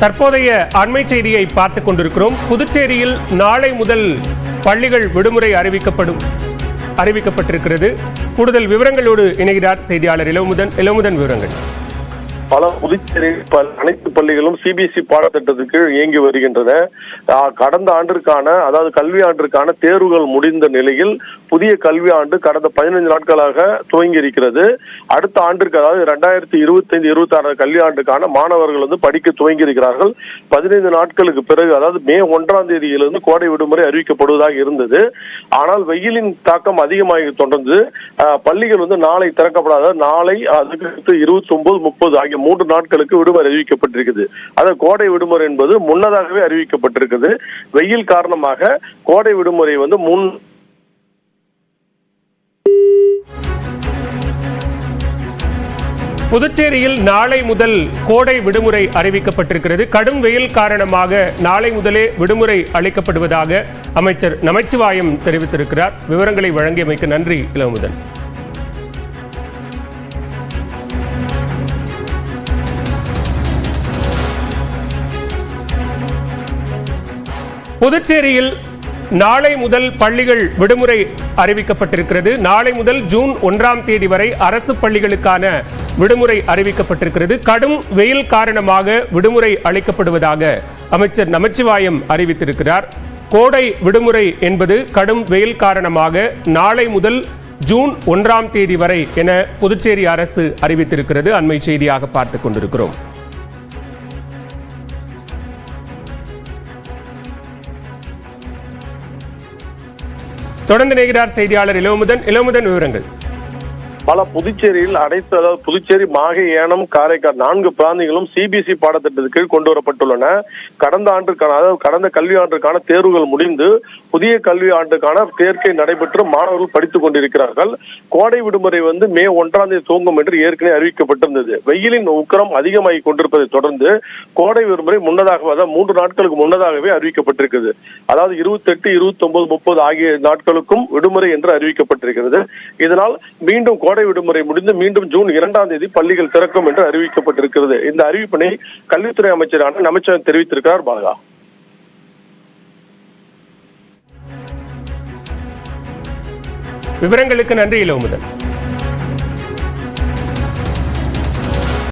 தற்போதைய அண்மை செய்தியை பார்த்துக் கொண்டிருக்கிறோம். புதுச்சேரியில் நாளை முதல் பள்ளிகள் விடுமுறை அறிவிக்கப்பட்டிருக்கிறது. கூடுதல் விவரங்களோடு இணைகிறார் செய்தியாளர் இளமுதன். விவரங்கள். புதுச்சேரியில் அனைத்து பள்ளிகளும் சிபிஎஸ்இ பாடத்திட்டத்துக்கு இயங்கி வருகின்றன. கடந்த ஆண்டிற்கான, அதாவது கல்வி ஆண்டிற்கான தேர்வுகள் முடிந்த நிலையில் புதிய கல்வி ஆண்டு கடந்த 15 நாட்களாக துவங்கி இருக்கிறது. அடுத்த ஆண்டிற்கு, அதாவது 2025-26 கல்வி ஆண்டுக்கான மாணவர்கள் படிக்க துவங்கி இருக்கிறார்கள். 15 நாட்களுக்கு பிறகு, அதாவது மே 1ஆம் தேதியிலிருந்து கோடை விடுமுறை அறிவிக்கப்படுவதாக இருந்தது. ஆனால் வெயிலின் தாக்கம் அதிகமாக தொடர்ந்து பள்ளிகள் நாளை திறக்கப்படாத, நாளை அதுக்கு 29-30 ஆகிய 3 நாட்களுக்கு விடுமுறை அறிவிக்கப்பட்டிருக்கிறது. அதாவது கோடை விடுமுறை என்பது முன்னதாகவே அறிவிக்கப்பட்டிருக்கிறது. வெயில் காரணமாக கோடை விடுமுறை புதுச்சேரியில் நாளை முதல் கோடை விடுமுறை அறிவிக்கப்பட்டிருக்கிறது. கடும் வெயில் காரணமாக நாளை முதலே விடுமுறை அளிக்கப்படுவதாக அமைச்சர் நமச்சிவாயம் தெரிவித்திருக்கிறார். விவரங்களை வழங்கியமைக்கு நன்றி இளமுதன். புதுச்சேரியில் நாளை முதல் பள்ளிகள் விடுமுறை அறிவிக்கப்பட்டிருக்கிறது. நாளை முதல் ஜூன் 1ஆம் தேதி வரை அரசு பள்ளிகளுக்கான விடுமுறை அறிவிக்கப்பட்டிருக்கிறது. கடும் வெயில் காரணமாக விடுமுறை அளிக்கப்படுவதாக அமைச்சர் நமச்சிவாயம் அறிவித்திருக்கிறார். கோடை விடுமுறை என்பது கடும் வெயில் காரணமாக நாளை முதல் ஜூன் 1ஆம் தேதி வரை என புதுச்சேரி அரசு அறிவித்திருக்கிறது. அண்மை செய்தியாக பார்த்துக் கொண்டிருக்கிறோம். தொடர்ந்து இணைகிறார் செய்தியாளர் இளமுதன். விவரங்கள். புதுச்சேரியில் அனைத்து, அதாவது புதுச்சேரி, மாஹே, ஏனம், காரைக்கால் 4 பிராந்தியங்களும் சிபிஎஸ்இ பாடத்திட்டத்துக்கு கீழ் கொண்டு வரப்பட்டுள்ளன. கடந்த ஆண்டுக்கான, அதாவது கடந்த கல்வி ஆண்டுக்கான தேர்வுகள் முடிந்து புதிய கல்வி ஆண்டுக்கான சேர்க்கை நடைபெற்று மாணவர்கள் படித்துக் கொண்டிருக்கிறார்கள். கோடை விடுமுறை மே 1ஆம் தேதி துவங்கும் என்று ஏற்கனவே அறிவிக்கப்பட்டிருந்தது. வெயிலின் உக்கிரம் அதிகமாகி கொண்டிருப்பதை தொடர்ந்து கோடை விடுமுறை முன்னதாக, அதாவது 3 நாட்களுக்கு முன்னதாகவே அறிவிக்கப்பட்டிருக்கிறது. அதாவது 28, 29, 30 ஆகிய நாட்களுக்கும் விடுமுறை என்று அறிவிக்கப்பட்டிருக்கிறது. இதனால் மீண்டும் கோடை விடுமுறை முடிந்து மீண்டும் ஜூன் 2ஆம் தேதி பள்ளிகள் திறக்கும் என்று அறிவிக்கப்பட்டிருக்கிறது. இந்த அறிவிப்பினை கல்வித்துறை அமைச்சரான நமச்சிவாயம் தெரிவித்திருக்கிறார். பாலகா, விவரங்களுக்கு நன்றி இளமுதன்.